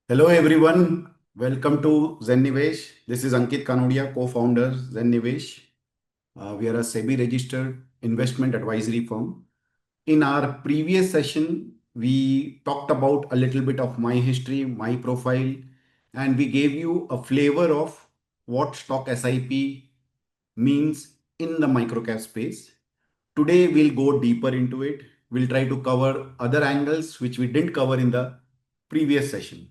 Hello everyone, welcome to Zen Nivesh. This is Ankit Kanodia, co-founder Zen Nivesh. We are a SEBI registered investment advisory firm. In our previous session, we talked about a little bit of my history, my profile, and we gave you a flavor of what stock SIP means in the microcap space. Today, we'll go deeper into it. We'll try to cover other angles which we didn't cover in the previous session.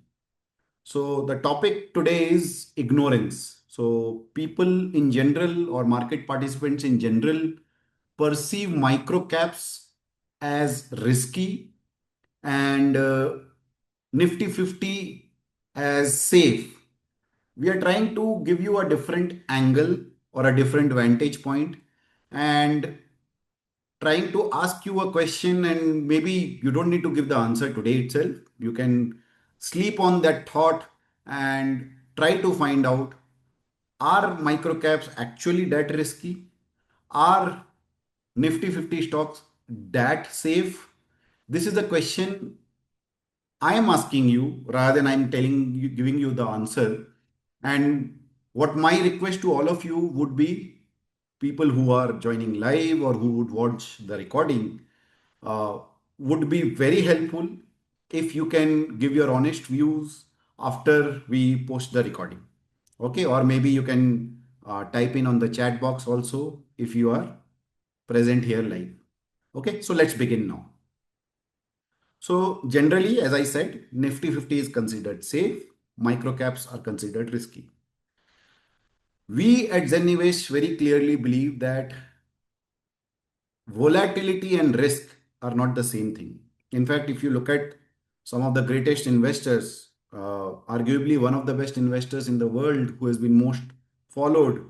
So the topic today is ignorance. So people in general or market participants in general perceive microcaps as risky and Nifty 50 as safe. We are trying to give you a different angle or a different vantage point and trying to ask you a question, and maybe you don't need to give the answer today itself. You can sleep on that thought and try to find out, are microcaps actually that risky? Are Nifty 50 stocks that safe? This is the question I am asking you rather than I'm telling you, giving you the answer. And what my request to all of you would be, people who are joining live or who would watch the recording, uh, would be very helpful if you can give your honest views after we post the recording. Okay, or maybe you can type in on the chat box also if you are present here live. Okay, so let's begin now. So generally, as I said, Nifty 50 is considered safe, microcaps are considered risky. We at Zen Nivesh very clearly believe that volatility and risk are not the same thing. In fact, if you look at some of the greatest investors, arguably one of the best investors in the world who has been most followed,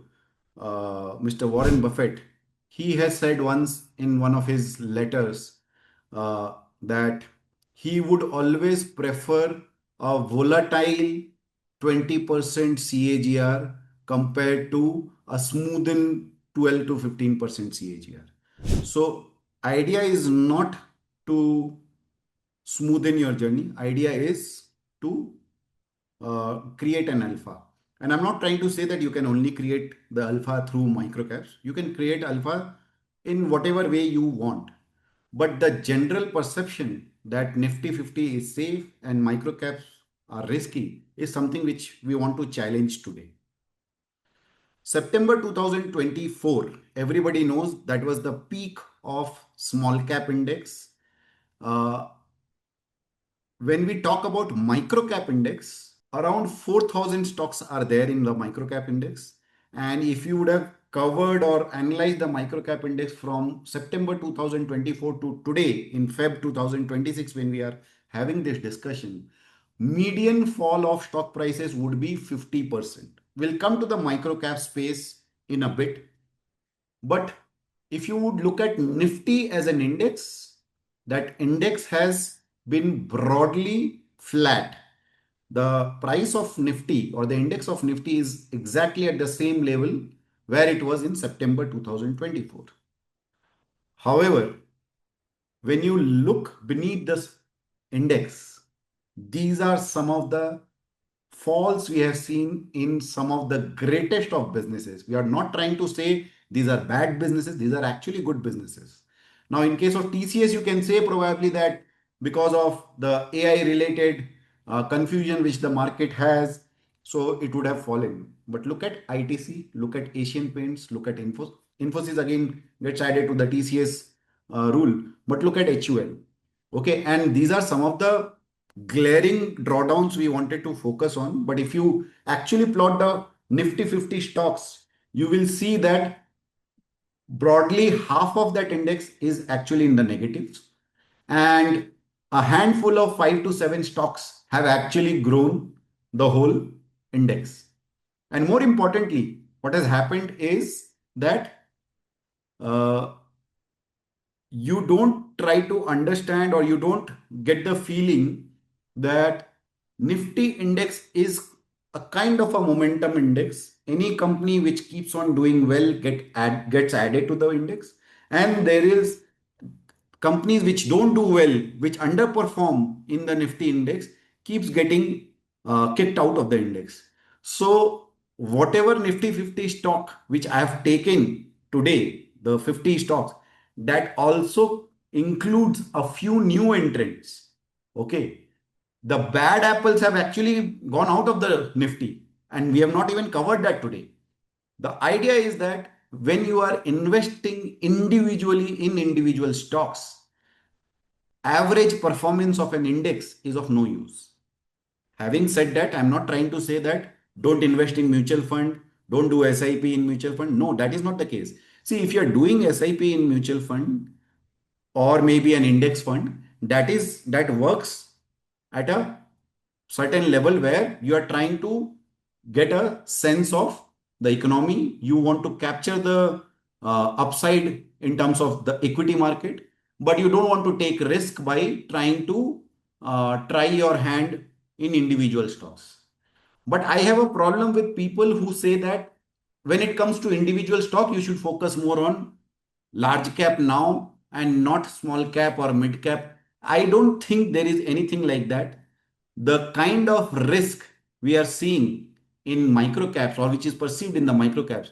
Mr. Warren Buffett, he has said once in one of his letters that he would always prefer a volatile 20% CAGR compared to a smoothen 12 to 15% CAGR. So idea is not to smoothen your journey. Idea is to create an alpha. And I'm not trying to say that you can only create the alpha through microcaps. You can create alpha in whatever way you want. But the general perception that Nifty 50 is safe and microcaps are risky is something which we want to challenge today. September 2024, everybody knows that was the peak of small cap index. Uh, when we talk about microcap index, around 4,000 stocks are there in the microcap index. And if you would have covered or analyzed the microcap index from September 2024 to today in Feb 2026, when we are having this discussion, median fall of stock prices would be 50%. We'll come to the microcap space in a bit. But if you would look at Nifty as an index, that index has been broadly flat. The price of Nifty or the index of Nifty is exactly at the same level where it was in September 2024. However, when you look beneath this index, these are some of the falls we have seen in some of the greatest of businesses. We are not trying to say these are bad businesses, these are actually good businesses. Now, in case of TCS, you can say probably that because of the AI related confusion which the market has, so it would have fallen. But look at ITC, look at Asian Paints, look at Infosys again gets added to the TCS rule, but look at HUL. Okay, and these are some of the glaring drawdowns we wanted to focus on. But if you actually plot the Nifty 50 stocks, you will see that broadly half of that index is actually in the negatives. And a handful of 5 to 7 stocks have actually grown the whole index. And more importantly, what has happened is that uh, you don't try to understand or you don't get the feeling that Nifty index is a kind of a momentum index. Any company which keeps on doing well gets added to the index. And there is companies which don't do well, which underperform in the Nifty index, keeps getting kicked out of the index. So whatever Nifty 50 stock which I have taken today, the 50 stocks, that also includes a few new entrants. Okay. The bad apples have actually gone out of the Nifty, and we have not even covered that today. The idea is that when you are investing individually in individual stocks, average performance of an index is of no use. Having said that, I'm not trying to say that don't invest in mutual fund, don't do SIP in mutual fund. No, that is not the case. See, if you're doing SIP in mutual fund or maybe an index fund, that works at a certain level where you are trying to get a sense of the economy. You want to capture the upside in terms of the equity market, but you don't want to take risk by trying to try your hand in individual stocks. But I have a problem with people who say that when it comes to individual stock, you should focus more on large cap now and not small cap or mid cap. I don't think there is anything like that. The kind of risk we are seeing in microcaps, or which is perceived in the microcaps,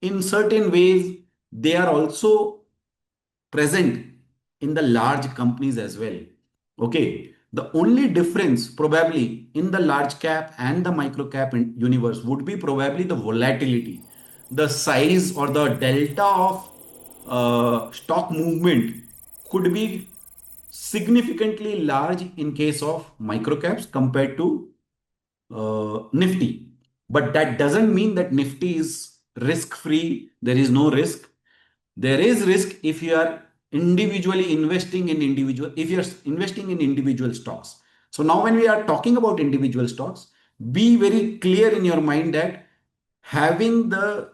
in certain ways, they are also present in the large companies as well. Okay. The only difference probably in the large cap and the micro cap universe would be probably the volatility, the size or the delta of stock movement could be significantly large in case of microcaps compared to Nifty. But that doesn't mean that Nifty is risk free. There is no risk. There is risk if you are individually investing in individual, if you're investing in individual stocks. So now when we are talking about individual stocks, be very clear in your mind that having the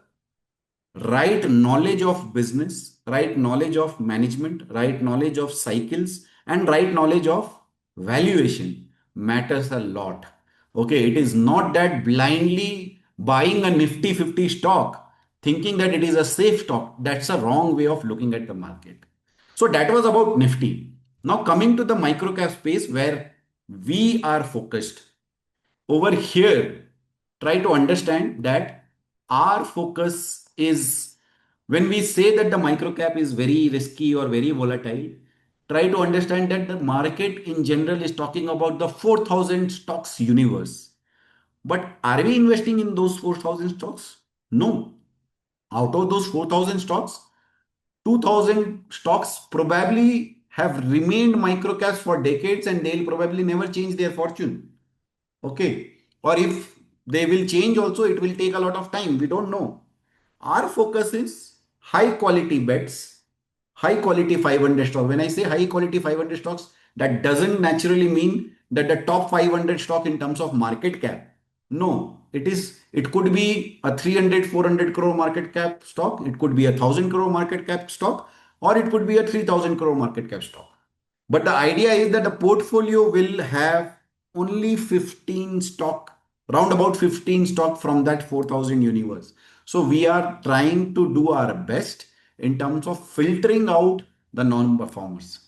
right knowledge of business, right knowledge of management, right knowledge of cycles, and right knowledge of valuation matters a lot. Okay, it is not that blindly buying a Nifty 50 stock, thinking that it is a safe stock. That's a wrong way of looking at the market. So that was about Nifty. Now coming to the microcap space where we are focused. Over here, try to understand that our focus is when we say that the microcap is very risky or very volatile, try to understand that the market in general is talking about the 4,000 stocks universe. But are we investing in those 4,000 stocks? No. Out of those 4,000 stocks, 2,000 stocks probably have remained microcaps for decades and they'll probably never change their fortune. Okay. Or if they will change also, it will take a lot of time. We don't know. Our focus is high quality bets, high quality 500 stocks. When I say high quality 500 stocks, that doesn't naturally mean that the top 500 stock in terms of market cap. No, it could be a 300, 400 crore market cap stock. It could be a 1,000 crore market cap stock, or it could be a 3,000 crore market cap stock. But the idea is that the portfolio will have only 15 stock, round about 15 stock from that 4,000 universe. So we are trying to do our best in terms of filtering out the non-performers.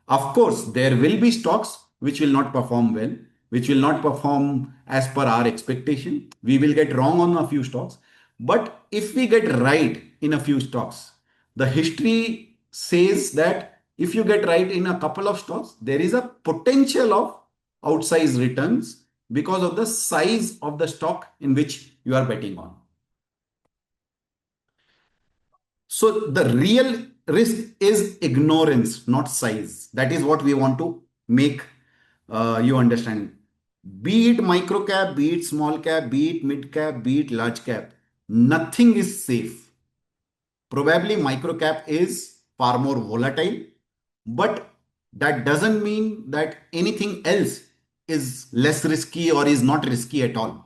Of course, there will be stocks which will not perform well, which will not perform as per our expectation. We will get wrong on a few stocks. But if we get right in a few stocks, the history says that if you get right in a couple of stocks, there is a potential of outsized returns because of the size of the stock in which you are betting on. So the real risk is ignorance, not size. That is what we want to make you understand. Be it micro cap, be it small cap, be it mid cap, be it large cap, nothing is safe. Probably microcap is far more volatile, but that doesn't mean that anything else is less risky or is not risky at all.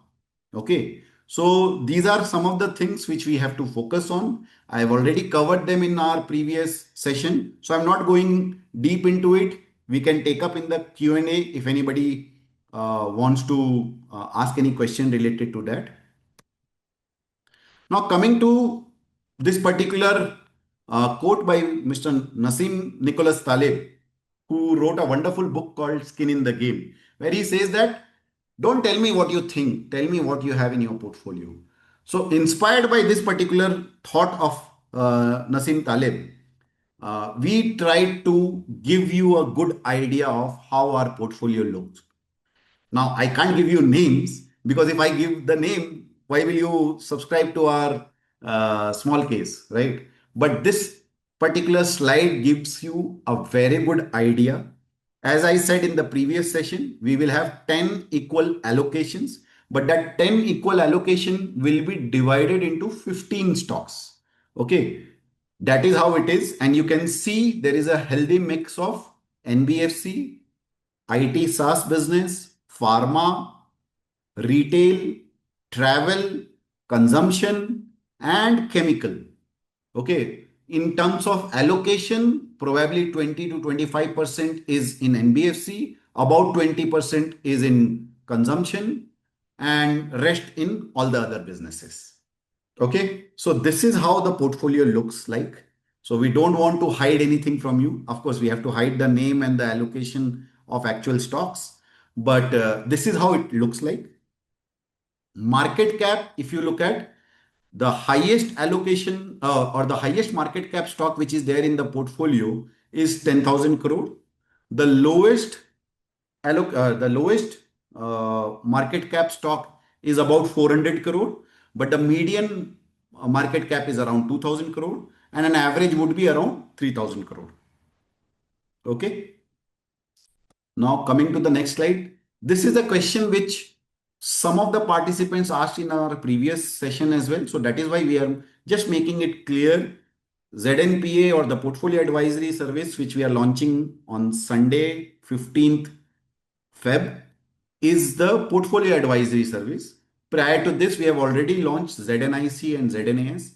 Okay. So these are some of the things which we have to focus on. I've already covered them in our previous session. So I'm not going deep into it. We can take up in the Q&A if anybody wants to ask any question related to that. Now, coming to this particular quote by Mr. Nassim Nicholas Taleb, who wrote a wonderful book called Skin in the Game, where he says that Don't tell me what you think. Tell me what you have in your portfolio. So, inspired by this particular thought of Nassim Taleb, we tried to give you a good idea of how our portfolio looks. Now, I can't give you names because if I give the name, why will you subscribe to our small case, right? But this particular slide gives you a very good idea. As I said in the previous session, we will have 10 equal allocations, but that 10 equal allocation will be divided into 15 stocks. Okay, that is how it is. And you can see there is a healthy mix of NBFC, IT SaaS business, pharma, retail, travel, consumption, and chemical. Okay. In terms of allocation, probably 20 to 25% is in NBFC, about 20% is in consumption, and rest in all the other businesses. Okay, so this is how the portfolio looks like. So we don't want to hide anything from you. Of course, we have to hide the name and the allocation of actual stocks, but this is how it looks like. Market cap, if you look at the highest allocation or the highest market cap stock which is there in the portfolio is 10,000 crore. The lowest market cap stock is about 400 crore, but the median market cap is around 2,000 crore, and an average would be around 3,000 crore. Okay. Now coming to the next slide. This is a question which some of the participants asked in our previous session as well. So that is why we are just making it clear. ZNPA, or the Portfolio Advisory Service, which we are launching on Sunday, 15th Feb, is the portfolio advisory service. Prior to this, we have already launched ZNIC and ZNAS.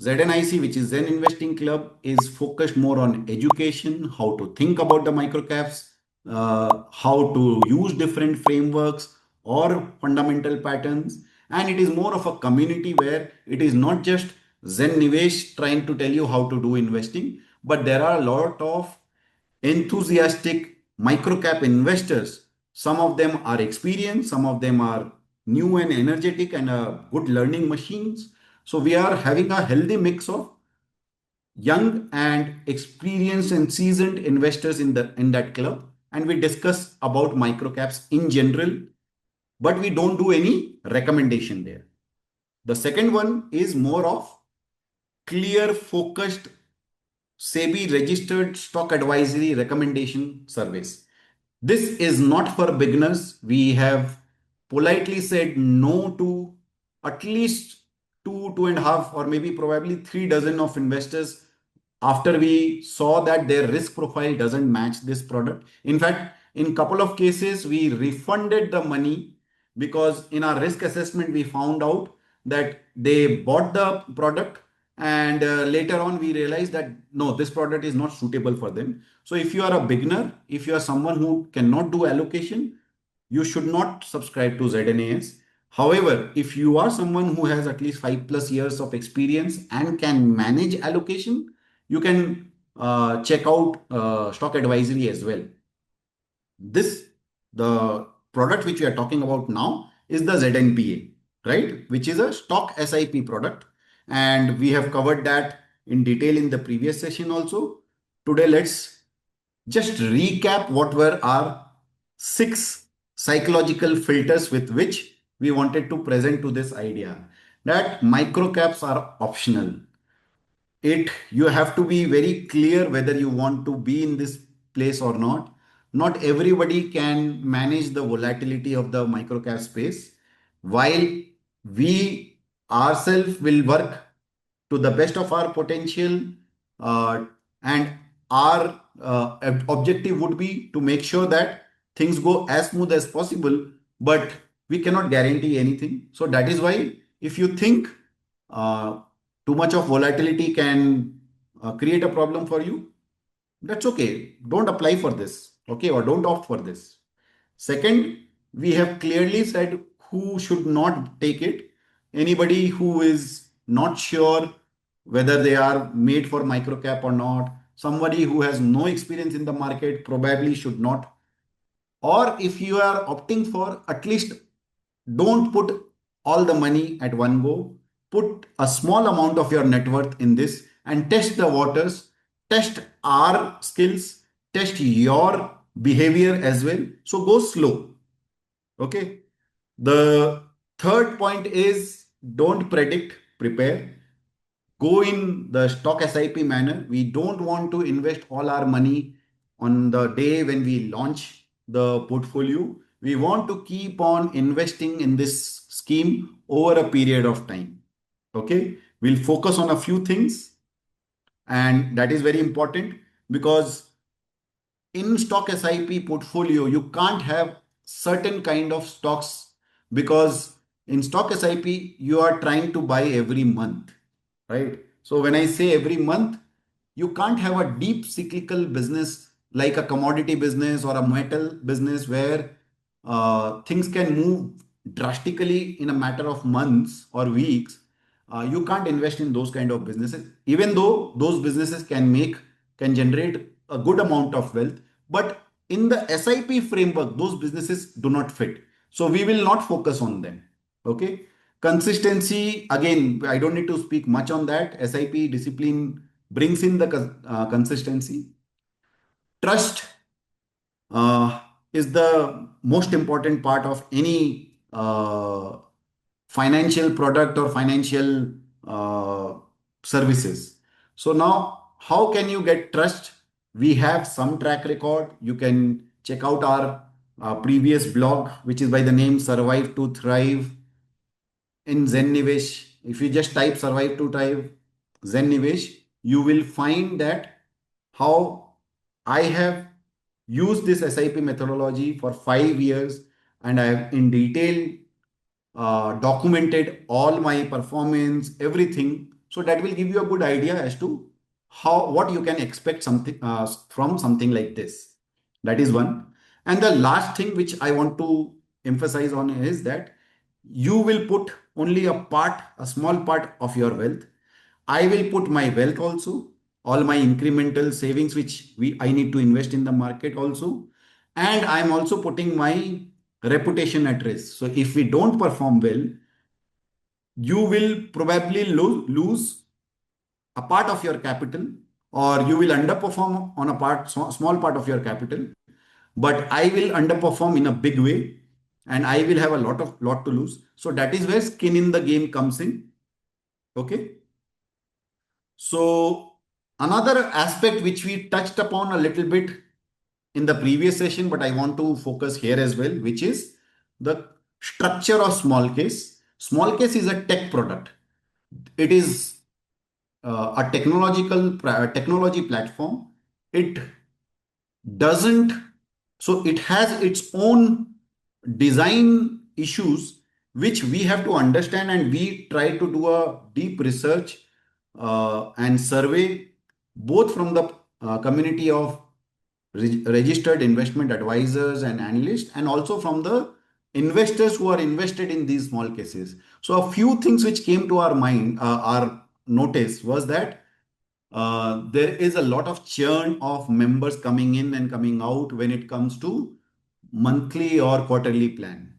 ZNIC, which is Zen Investing Club, is focused more on education, how to think about the microcaps, how to use different frameworks or fundamental patterns. And it is more of a community where it is not just Zen Nivesh trying to tell you how to do investing, but there are a lot of enthusiastic microcap investors. Some of them are experienced, some of them are new and energetic and good learning machines. So we are having a healthy mix of young and experienced and seasoned investors in that club, and we discuss about microcaps in general, but we don't do any recommendation there. The second one is more of clear, focused SEBI registered stock advisory recommendation service. This is not for beginners. We have politely said no to at least two and a half, or maybe probably 3 dozen of investors after we saw that their risk profile doesn't match this product. In fact, in couple of cases, we refunded the money because in our risk assessment, we found out that they bought the product, and later on we realized that no, this product is not suitable for them. So if you are a beginner, if you are someone who cannot do allocation, you should not subscribe to ZNAS. However, if you are someone who has at least 5+ years of experience and can manage allocation, you can check out stock advisory as well. The product which we are talking about now is the ZNPA, right? Which is a stock SIP product. And we have covered that in detail in the previous session also. Today, let's just recap what were our 6 psychological filters with which we wanted to present to this idea that microcaps are optional. You have to be very clear whether you want to be in this place or not everybody can manage the volatility of the microcap space. While we ourselves will work to the best of our potential, and our objective would be to make sure that things go as smooth as possible, but we cannot guarantee anything. So that is why if you think uh, too much of volatility can create a problem for you, that's okay. Don't apply for this, okay, or don't opt for this. Second, we have clearly said who should not take it. Anybody who is not sure whether they are made for microcap or not, somebody who has no experience in the market probably should not Or if you are opting for, at least don't put all the money at one go. Put a small amount of your net worth in this and test the waters, test our skills, test your behavior as well. So go slow. Okay. The third point is don't predict, prepare. Go in the stock SIP manner. We don't want to invest all our money on the day when we launch the portfolio. We want to keep on investing in this scheme over a period of time. Okay. We'll focus on a few things, and that is very important because in stock SIP portfolio, you can't have certain kind of stocks because in stock SIP, you are trying to buy every month, right? So when I say every month, you can't have a deep cyclical business like a commodity business or a metal business where things can move drastically in a matter of months or weeks. You can't invest in those kind of businesses, even though those businesses can generate a good amount of wealth. But in the SIP framework, those businesses do not fit. So we will not focus on them. Okay. Consistency, again, I don't need to speak much on that. SIP discipline brings in the consistency. Trust is the most important part of any financial product or financial services. So now, how can you get trust? We have some track record. You can check out our previous blog, which is by the name Survive to Thrive in Zen Nivesh. If you just type Survive to Thrive Zen Nivesh, you will find that how I have used this SIP methodology for 5 years, and I have in detail documented all my performance, everything. So that will give you a good idea as to how what you can expect something from something like this. That is one. And the last thing which I want to emphasize on is that you will put only a small part of your wealth. I will put my wealth also, all my incremental savings which I need to invest in the market also, and I'm also putting my reputation at risk. So if we don't perform well, you will probably lose a part of your capital, or you will underperform on a small part of your capital. But I will underperform in a big way, and I will have a lot to lose. So that is where skin in the game comes in. Okay. So another aspect which we touched upon a little bit in the previous session, but I want to focus here as well, which is the structure of small case. Small case is a tech product. It is a technology platform. It doesn't, so it has its own design issues which we have to understand, and we try to do a deep research and survey both from the community of registered investment advisors and analysts, and also from the investors who are invested in these small cases. So a few things which came to our mind, our notice was that there is a lot of churn of members coming in and coming out when it comes to monthly or quarterly plan.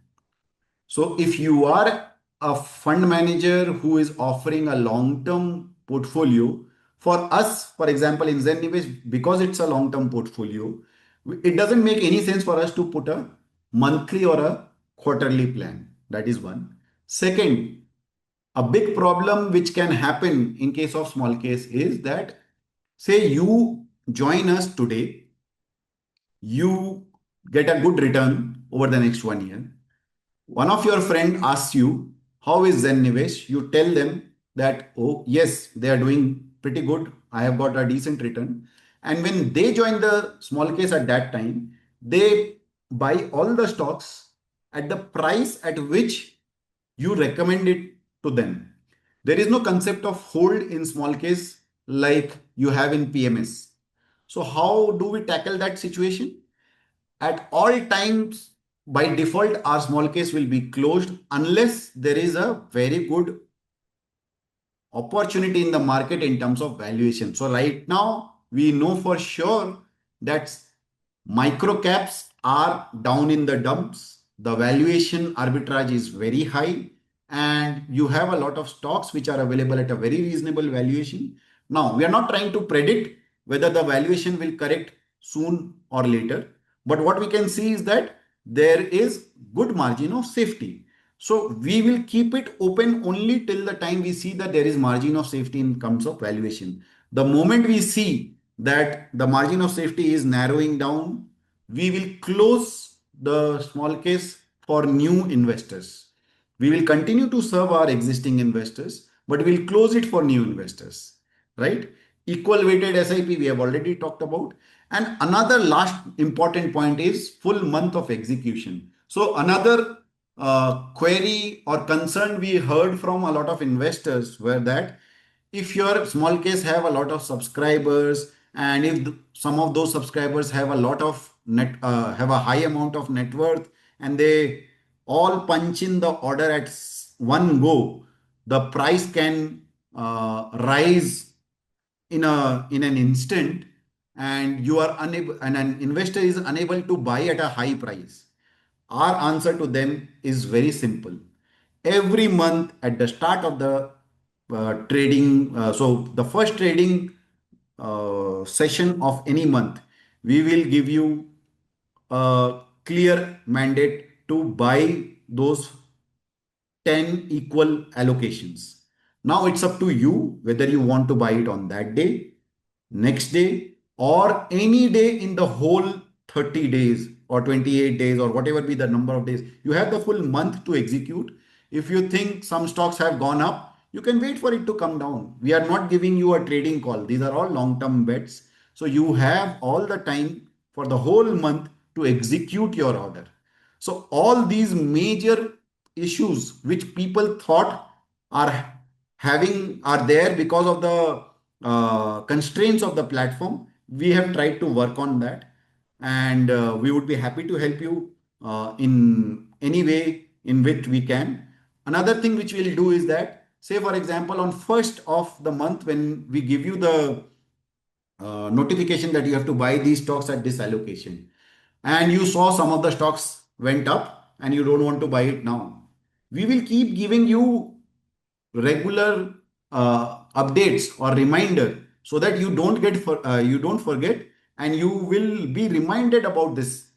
So if you are a fund manager who is offering a long-term portfolio, for us, for example, in Zen Nivesh, because it's a long-term portfolio, it doesn't make any sense for us to put a monthly or a quarterly plan. That is one. Second, a big problem which can happen in case of small case is that, say you join us today, you get a good return over the next 1 year. One of your friend asks you, how is Zen Nivesh? You tell them that, oh, yes, they are doing pretty good. I have got a decent return. And when they join the small case at that time, they buy all the stocks at the price at which you recommend it to them. There is no concept of hold in small case like you have in PMS. So how do we tackle that situation? At all times, by default, our small case will be closed unless there is a very good opportunity in the market in terms of valuation. So right now, we know for sure that microcaps are down in the dumps. The valuation arbitrage is very high, and you have a lot of stocks which are available at a very reasonable valuation. Now, we are not trying to predict whether the valuation will correct soon or later, but what we can see is that there is good margin of safety. So we will keep it open only till the time we see that there is margin of safety in terms of valuation. The moment we see that the margin of safety is narrowing down, we will close the small case for new investors. We will continue to serve our existing investors, but we'll close it for new investors, right? Equal weighted SIP, we have already talked about. And another last important point is full month of execution. So another query or concern we heard from a lot of investors were that if your small case have a lot of subscribers, and if some of those subscribers have a lot of have a high amount of net worth, and they all punch in the order at one go, the price can rise in an instant, and you are unable, and an investor is unable to buy at a high price. Our answer to them is very simple. Every month at the start of the trading, so the first trading session of any month, we will give you a clear mandate to buy those 10 equal allocations. Now it's up to you whether you want to buy it on that day, next day, or any day in the whole 30 days or 28 days or whatever be the number of days. You have the full month to execute. If you think some stocks have gone up, you can wait for it to come down. We are not giving you a trading call. These are all long-term bets. So you have all the time for the whole month to execute your order. So all these major issues which people thought are having are there because of the constraints of the platform, we have tried to work on that, and we would be happy to help you in any way in which we can. Another thing which we'll do is that, say for example, on first of the month, when we give you the notification that you have to buy these stocks at this allocation, and you saw some of the stocks went up and you don't want to buy it now, we will keep giving you regular updates or reminder, so that you don't you don't forget, and you will be reminded about this.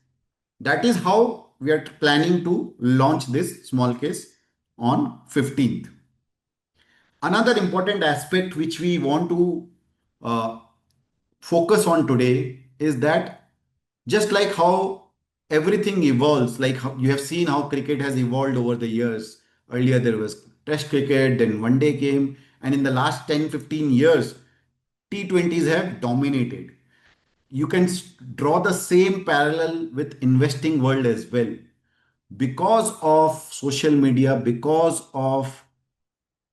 That is how we are planning to launch this small case on 15th. Another important aspect which we want to uh, focus on today is that, just like how everything evolves, like how you have seen how cricket has evolved over the years. Earlier there was test cricket, then one day came, and in the last 10-15 years, T20s have dominated. You can draw the same parallel with investing world as well. Because of social media, because of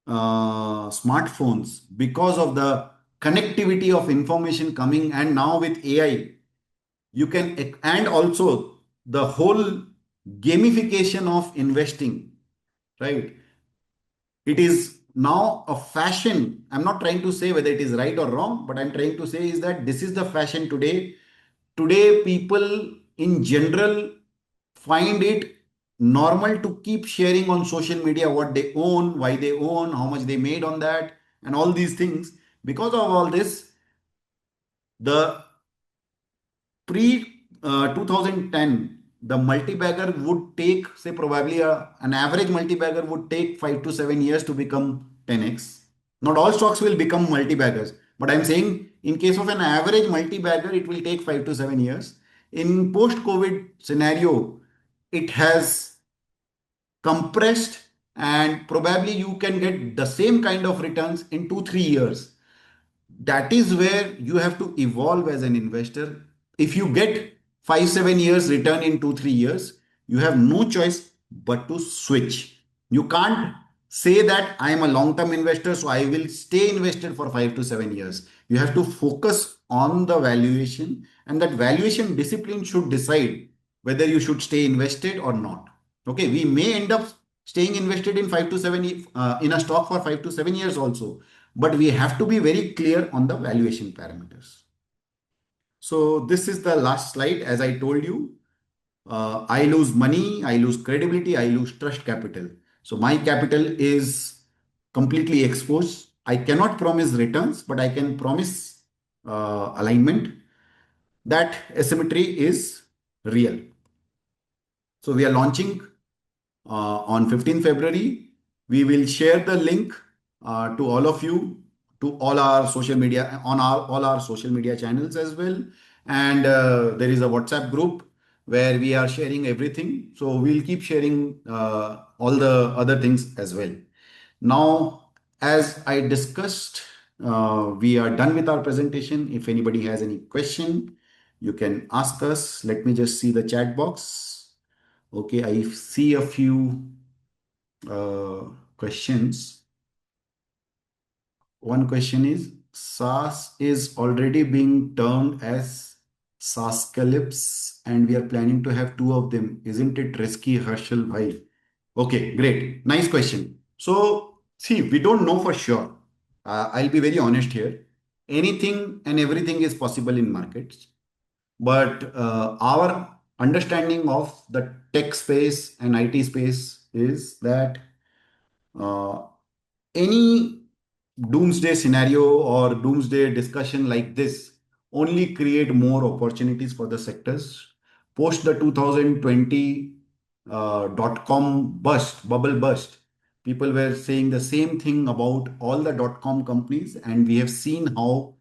smartphones, because of the connectivity of information coming, and now with AI, you can, and also the whole gamification of investing, right? It is now a fashion. I'm not trying to say whether it is right or wrong, but I'm trying to say is that this is the fashion today. Today people in general find it normal to keep sharing on social media what they own, why they own, how much they made on that, and all these things. Because of all this, the pre 2010, the multi-bagger would take, say, probably an average multi-bagger would take 5 to 7 years to become 10x. Not all stocks will become multi-baggers, but I'm saying in case of an average multi-bagger, it will take 5 to 7 years. In post-COVID scenario, it has compressed, and probably you can get the same kind of returns in 2-3 years. That is where you have to evolve as an investor. If you get 5-7 years return in 2-3 years, you have no choice but to switch. You can't say that I am a long term investor, so I will stay invested for 5 to 7 years. You have to focus on the valuation, and that valuation discipline should decide whether you should stay invested or not. Okay, we may end up staying invested in 5 to 7 in a stock for 5 to 7 years also, but we have to be very clear on the valuation parameters. So this is the last slide. As I told you, I lose money, I lose credibility, I lose trust capital. So my capital is completely exposed. I cannot promise returns, but I can promise alignment. That asymmetry is real. So we are launching on 15th February. We will share the link to all of you, to all our social media, on all our social media channels as well. And there is a WhatsApp group where we are sharing everything. So we'll keep sharing all the other things as well. Now, as I discussed, we are done with our presentation. If anybody has any question, you can ask us. Let me just see the chat box. Okay, I see a few questions. One question is SaaS is already being termed as SaaScalypse, and we are planning to have two of them. Isn't it risky, Harshal bhai? Okay, great. Nice question. So, see, we don't know for sure. I'll be very honest here. Anything and everything is possible in markets, but our understanding of the tech space and IT space is that uh, any doomsday scenario or doomsday discussion like this only create more opportunities for the sectors. Post the 2020 dot-com bubble bust, people were saying the same thing about all the dot-com companies, and we have seen how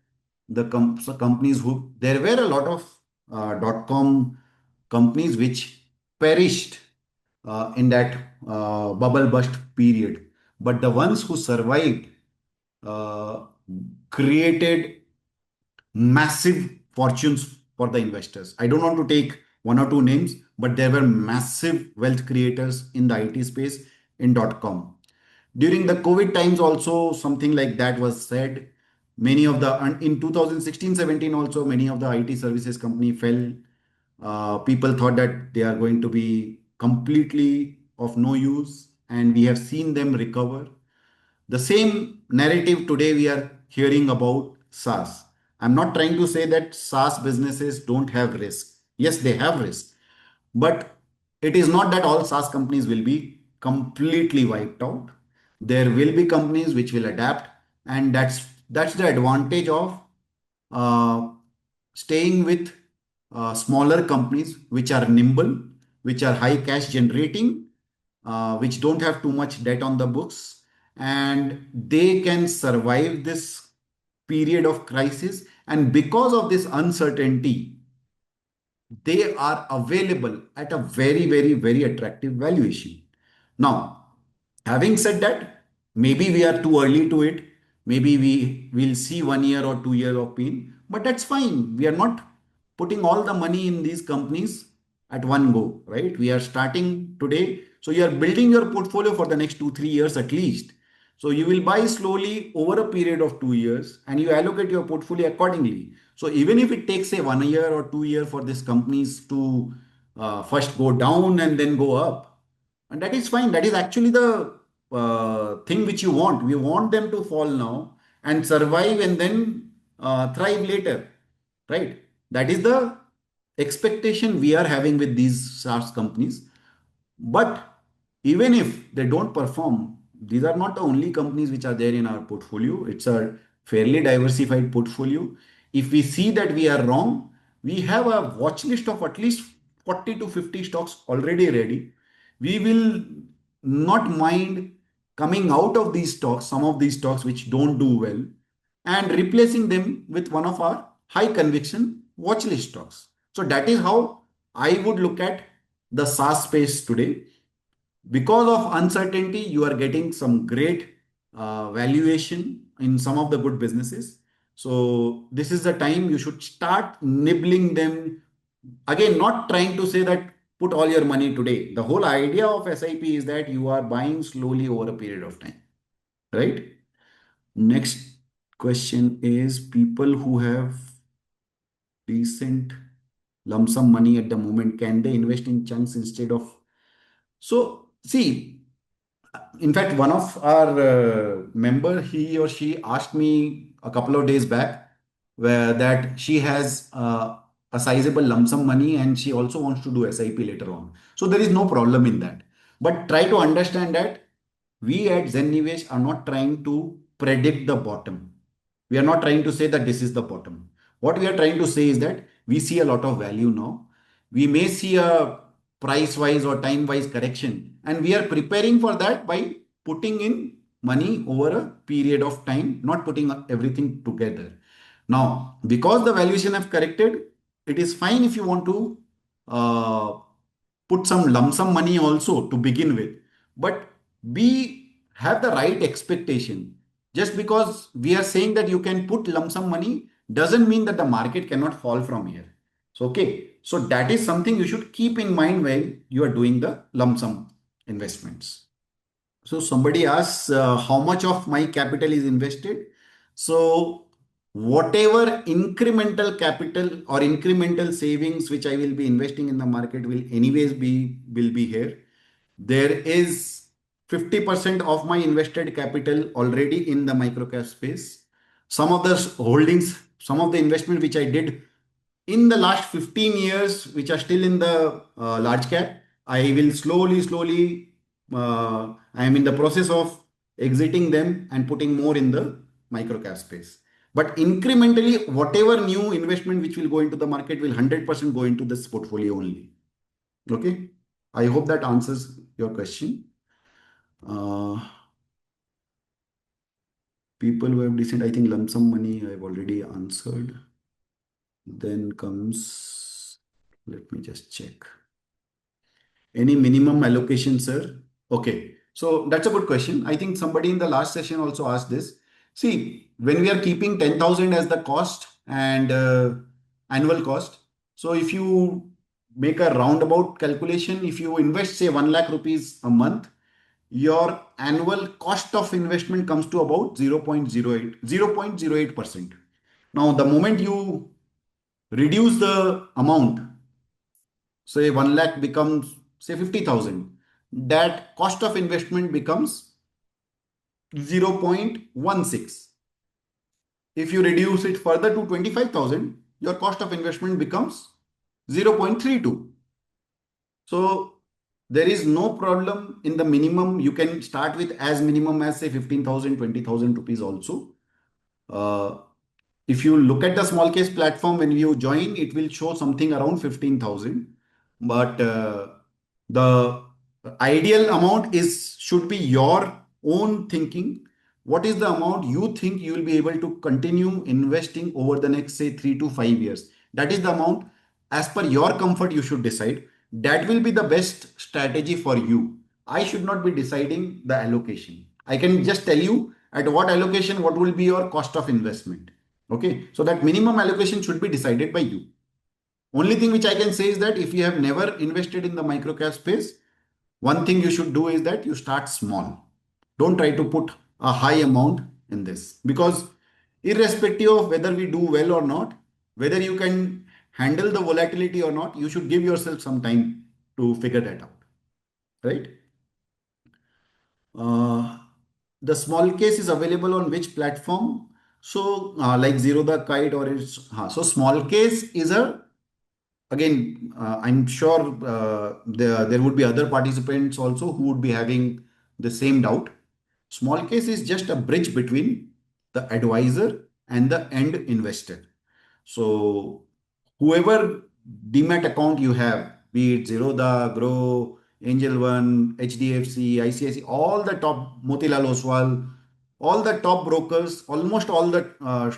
so companies who there were a lot of dot-com companies which perished in that bubble bust period. But the ones who survived uh, created massive fortunes for the investors. I don't want to take one or two names, but there were massive wealth creators in the IT space in dot com. During the COVID times, also something like that was said. Many of the and in 2016-17 also many of the IT services company fell. People thought that they are going to be completely of no use, and we have seen them recover. The same narrative today we are hearing about SaaS. I'm not trying to say that SaaS businesses don't have risk. Yes, they have risk. But it is not that all SaaS companies will be completely wiped out. There will be companies which will adapt, and that's the advantage of uh, staying with smaller companies which are nimble, which are high cash generating, which don't have too much debt on the books, and they can survive this period of crisis. And because of this uncertainty, they are available at a very, very, very attractive valuation. Now, having said that, maybe we are too early to it. Maybe we will see 1 year or 2 years of pain, but that's fine. We are not putting all the money in these companies at one go, right? We are starting today. So you are building your portfolio for the next 2, 3 years at least. So you will buy slowly over a period of 2 years and you allocate your portfolio accordingly. So even if it takes say 1 year or 2 years for these companies to first go down and then go up, and that is fine. That is actually the thing which you want. We want them to fall now and survive and then thrive later, right? That is the expectation we are having with these SaaS companies. But even if they don't perform, these are not the only companies which are there in our portfolio. It's a fairly diversified portfolio. If we see that we are wrong, we have a watch list of at least 40 to 50 stocks already ready. We will not mind coming out of these stocks, some of these stocks which don't do well, and replacing them with one of our high conviction watch list stocks. So that is how I would look at the SaaS space today. Because of uncertainty, you are getting some great valuation in some of the good businesses. So this is the time you should start nibbling them. Again, not trying to say that put all your money today. The whole idea of SIP is that you are buying slowly over a period of time, right? Next question is people who have decent lump sum money at the moment, can they invest in chunks instead of? So see, in fact, one of our member, he or she asked me a couple of days back where that she has a sizable lump sum money and she also wants to do SIP later on. So there is no problem in that. But try to understand that we at Zen Nivesh are not trying to predict the bottom. We are not trying to say that this is the bottom. What we are trying to say is that we see a lot of value now. We may see a price wise or time wise correction, and we are preparing for that by putting in money over a period of time, not putting everything together. Now, because the valuation have corrected, it is fine if you want to uh, put some lump sum money also to begin with. But we have the right expectation. Just because we are saying that you can put lump sum money doesn't mean that the market cannot fall from here. So, okay. So that is something you should keep in mind when you are doing the lump sum investments. So somebody asks how much of my capital is invested. So whatever incremental capital or incremental savings which I will be investing in the market will be here. There is 50% of my invested capital already in the microcap space. Some of the holdings, some of the investment which I did in the last 15 years, which are still in the large cap, I will slowly, I am in the process of exiting them and putting more in the micro cap space. But incrementally, whatever new investment which will go into the market will 100% go into this portfolio only. Okay. I hope that answers your question. Uh, People who have decent, I think lump sum money I've already answered. Then comes, let me just check. Any minimum allocation, sir? Okay. So that's a good question. I think somebody in the last session also asked this. See, when we are keeping 10,000 as the cost and annual cost, so if you make a roundabout calculation, if you invest, say, 1 lakh rupees a month, your annual cost of investment comes to about 0.08%. Now, the moment you reduce the amount, say 1 lakh becomes say 50,000, that cost of investment becomes 0.16. If you reduce it further to 25,000, your cost of investment becomes 0.32. So there is no problem in the minimum. You can start with as minimum as say 15,000, 20,000 rupees also. Uh, if you look at the small case platform, when you join, it will show something around 15,000. But the ideal amount is should be your own thinking. What is the amount you think you will be able to continue investing over the next, say, 3 to 5 years? That is the amount as per your comfort you should decide. That will be the best strategy for you. I should not be deciding the allocation. I can just tell you at what allocation, what will be your cost of investment. Okay. So that minimum allocation should be decided by you. Only thing which I can say is that if you have never invested in the microcap space, one thing you should do is that you start small. Don't try to put a high amount in this because irrespective of whether we do well or not, whether you can handle the volatility or not, you should give yourself some time to figure that out. Right? Uh, the small case is available on which platform? So, like Zero the Kite or it's so small case is a again. I'm sure there would be other participants also who would be having the same doubt. Small case is just a bridge between the advisor and the end investor. So whoever demat account you have, be it Zerodha, Grow, Angel One, HDFC, ICICI, all the top Motilal Oswal, all the top brokers, almost all the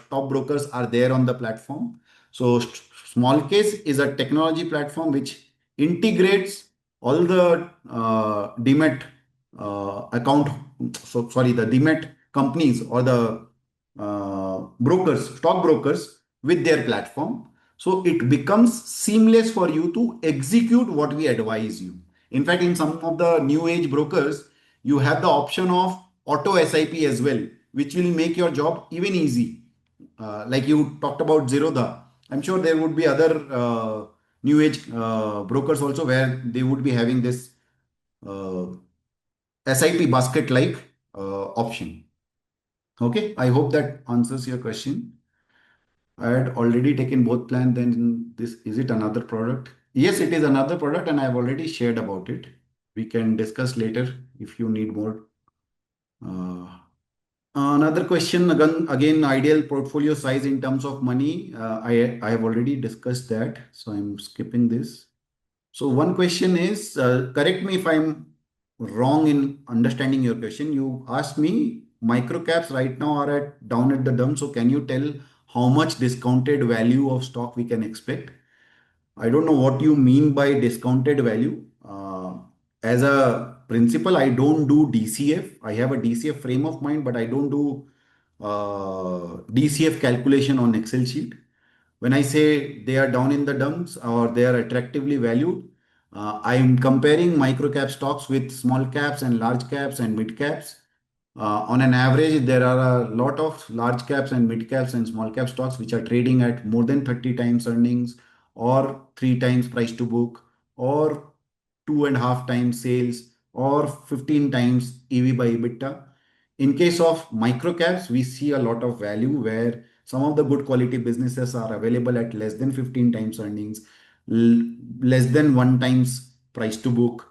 top brokers are there on the platform. So Small Case is a technology platform which integrates all the demat account. So sorry, the demat companies or the brokers, stock brokers with their platform. So it becomes seamless for you to execute what we advise you. In fact, in some of the new age brokers, you have the option of auto SIP as well, which will make your job even easy. Like you talked about Zerodha, I'm sure there would be other new age brokers also where they would be having this uh, SIP basket like option. Okay, I hope that answers your question. I had already taken both plan. Then this, is it another product? Yes, it is another product, and I've already shared about it. We can discuss later if you need more. Uh, Another question again, ideal portfolio size in terms of money. I have already discussed that, so I'm skipping this. So one question is, correct me if I'm wrong in understanding your question. You asked me microcaps right now are at down at the dump. So can you tell how much discounted value of stock we can expect? I don't know what you mean by discounted value. As a principle, I don't do DCF. I have a DCF frame of mind, but I don't do DCF calculation on Excel sheet. When I say they are down in the dumps or they are attractively valued, I'm comparing microcap stocks with small caps and large caps and mid caps. On an average, there are a lot of large caps and mid caps and small cap stocks which are trading at more than 30 times earnings or 3 times price to book or 2.5 times sales or 15 times EV by EBITDA. In case of microcaps, we see a lot of value where some of the good quality businesses are available at less than 15 times earnings, less than 1 times price to book,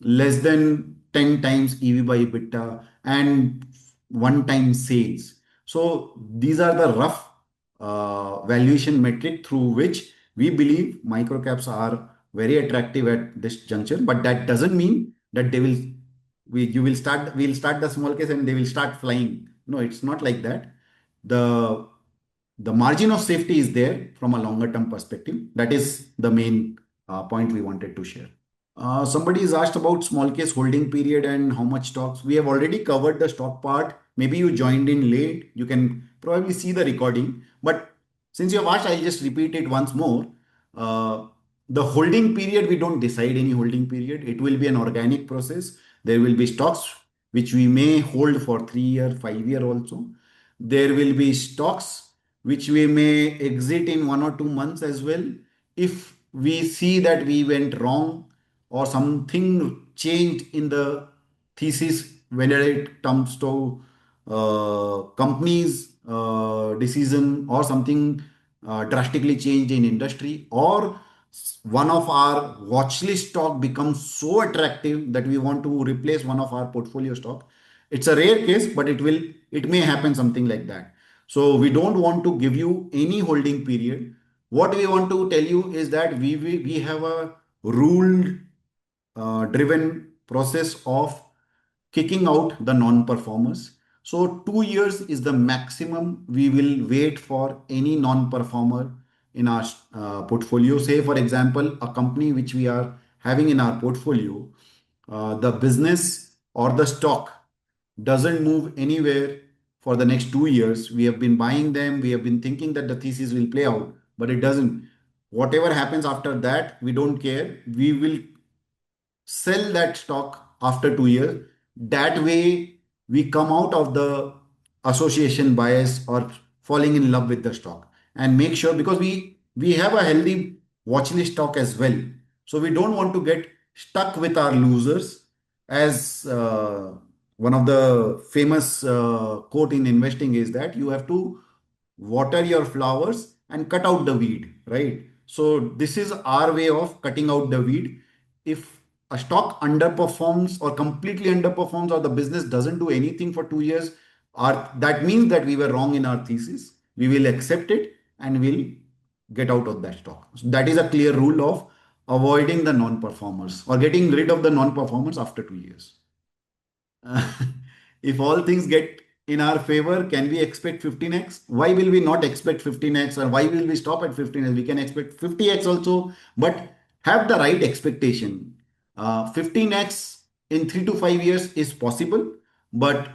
less than 10 times EV by EBITDA, and 1 time sales. So these are the rough valuation metric through which we believe microcaps are very attractive at this juncture. But that doesn't mean that they will we'll start the small case and they will start flying. No, it's not like that. The the margin of safety is there from a longer term perspective. That is the main point we wanted to share. Somebody is asked about small case holding period and how much stocks. We have already covered the stock part. Maybe you joined in late. You can probably see the recording. But since you have asked, I'll just repeat it once more. Uh, the holding period, we don't decide any holding period. It will be an organic process. There will be stocks which we may hold for 3 year, 5 year also. There will be stocks which we may exit in 1 or 2 months as well. If we see that we went wrong or something changed in the thesis, whether it comes to companies decision or something drastically changed in industry, or one of our watch list stock becomes so attractive that we want to replace one of our portfolio stock. It's a rare case, but it may happen something like that. So we don't want to give you any holding period. What we want to tell you is that we have a ruled driven process of kicking out the non-performers. So 2 years is the maximum we will wait for any non-performer in our portfolio. Say, for example, a company which we are having in our portfolio, the business or the stock doesn't move anywhere for the next 2 years. We have been buying them. We have been thinking that the thesis will play out, but it doesn't. Whatever happens after that, we don't care. We will sell that stock after 2 years. That way, we come out of the association bias or falling in love with the stock and make sure, because we have a healthy watch list stock as well. So we don't want to get stuck with our losers. As one of the famous quote in investing is that you have to water your flowers and cut out the weed, right? So this is our way of cutting out the weed. If a stock underperforms or completely underperforms or the business doesn't do anything for 2 years, that means that we were wrong in our thesis. We will accept it and we'll get out of that stock. So that is a clear rule of avoiding the non-performers or getting rid of the non-performers after 2 years. If all things get in our favor, can we expect 15x? Why will we not expect 15x, or why will we stop at 15x? We can expect 50x also, but have the right expectation. 15x in 3 to 5 years is possible, but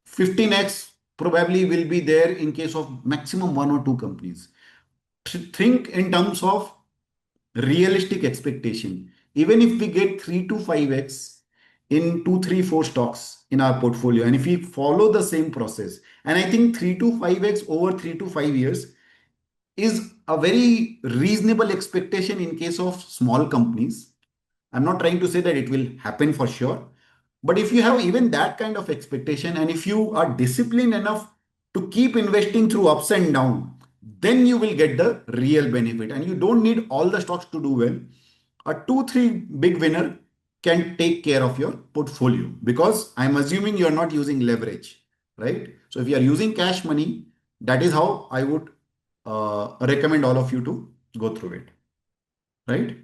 15x probably will be there in case of maximum 1 or 2 companies. Think in terms of realistic expectation. Even if we get 3 to 5x in 2, 3, 4 stocks in our portfolio, and if we follow the same process, and I think 3 to 5x over 3 to 5 years is a very reasonable expectation in case of small companies. I'm not trying to say that it will happen for sure, but if you have even that kind of expectation and if you are disciplined enough to keep investing through ups and down, then you will get the real benefit. And you don't need all the stocks to do well. A two, three big winner can take care of your portfolio, because I'm assuming you're not using leverage, right? So if you are using cash money, that is how I would recommend all of you to go through it, right?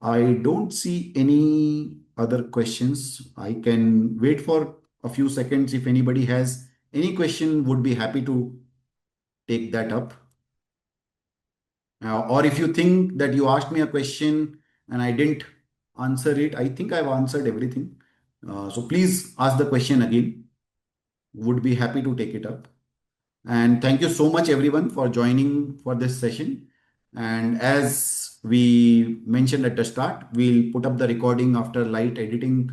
I don't see any other questions. I can wait for a few seconds. If anybody has any question, would be happy to take that up. Or if you think that you asked me a question and I didn't answer it, I think I've answered everything. So please ask the question again. Would be happy to take it up. And thank you so much, everyone, for joining for this session. And as we mentioned at the start, we'll put up the recording after light editing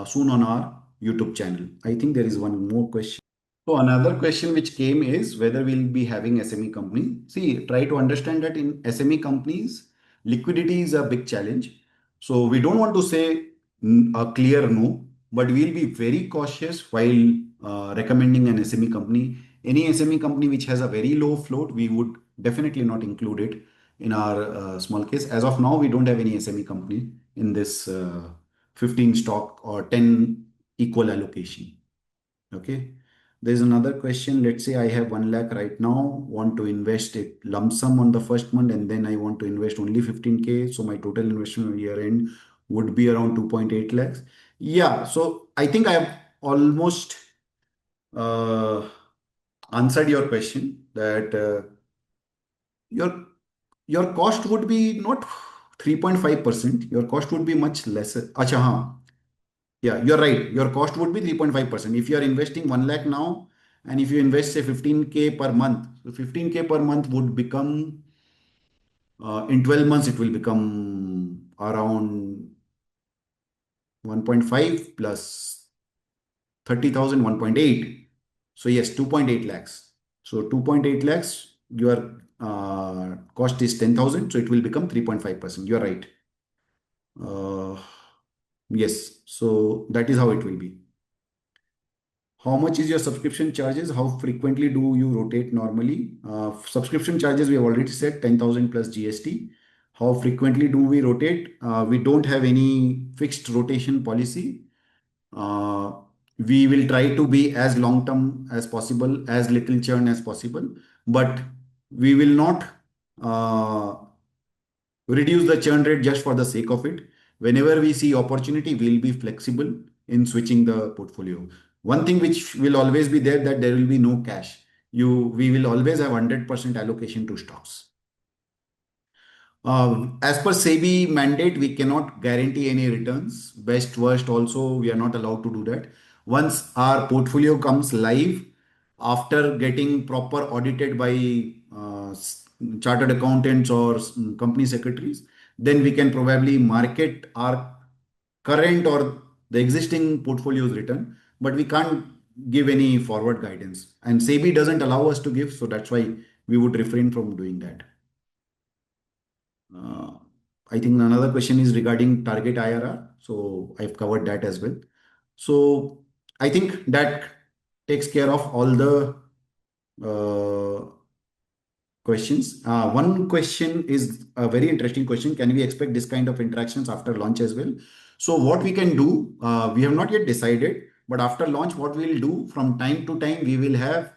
soon on our YouTube channel. I think there is one more question. So another question which came is whether we'll be having SME company. See, try to understand that in SME companies, liquidity is a big challenge. So we don't want to say a clear no, but we'll be very cautious while recommending an SME company. Any SME company which has a very low float, we would definitely not include it in our small case. As of now, we don't have any SME company in this 15 stock or 10 equal allocation. Okay. There's another question. Let's say I have 1 lakh right now, want to invest it lump sum on the first month, and then I want to invest only 15K. So my total investment year end would be around 2.8 lakhs. Yeah. So I think I have almost uh, answered your question that your your cost would be not 3.5%. Your cost would be much lesser. Acha, हाँ. Yeah, you're right. Your cost would be 3.5%. If you are investing 1 lakh now, and if you invest say 15K per month, so 15K per month would become in 12 months, it will become around 1.5 plus 30,000, 1.8. So yes, 2.8 lakhs. So 2.8 lakhs, your cost is 10,000. So it will become 3.5%. You're right. Uh, yes. So that is how it will be. How much is your subscription charges? How frequently do you rotate normally? Subscription charges, we have already said 10,000 plus GST. How frequently do we rotate? We don't have any fixed rotation policy. Uh, we will try to be as long term as possible, as little churn as possible, but we will not uh, reduce the churn rate just for the sake of it. Whenever we see opportunity, we'll be flexible in switching the portfolio. One thing which will always be there, that there will be no cash. We will always have 100% allocation to stocks. As per SEBI mandate, we cannot guarantee any returns. Best, worst, also, we are not allowed to do that. Once our portfolio comes live, after getting proper audited by chartered accountants or company secretaries, then we can probably market our current or the existing portfolio's return, but we can't give any forward guidance. And SEBI doesn't allow us to give, so that's why we would refrain from doing that. Uh, I think another question is regarding target IRR. So I've covered that as well. So I think that takes care of all the uh, questions. One question is a very interesting question. Can we expect this kind of interactions after launch as well? So what we can do, we have not yet decided, but after launch, what we'll do from time to time, we will have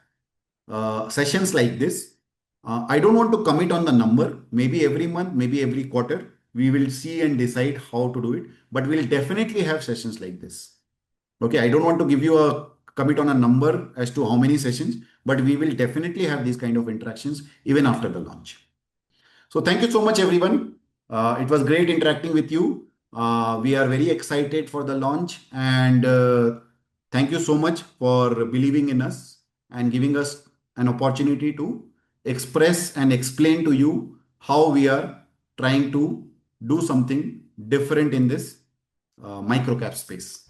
sessions like this. I don't want to commit on the number. Maybe every month, maybe every quarter, we will see and decide how to do it. But we'll definitely have sessions like this. Okay, I don't want to give you a commit on a number as to how many sessions, but we will definitely have these kind of interactions even after the launch. So thank you so much, everyone. It was great interacting with you. We are very excited for the launch, and thank you so much for believing in us and giving us an opportunity to express and explain to you how we are trying to do something different in this microcap space.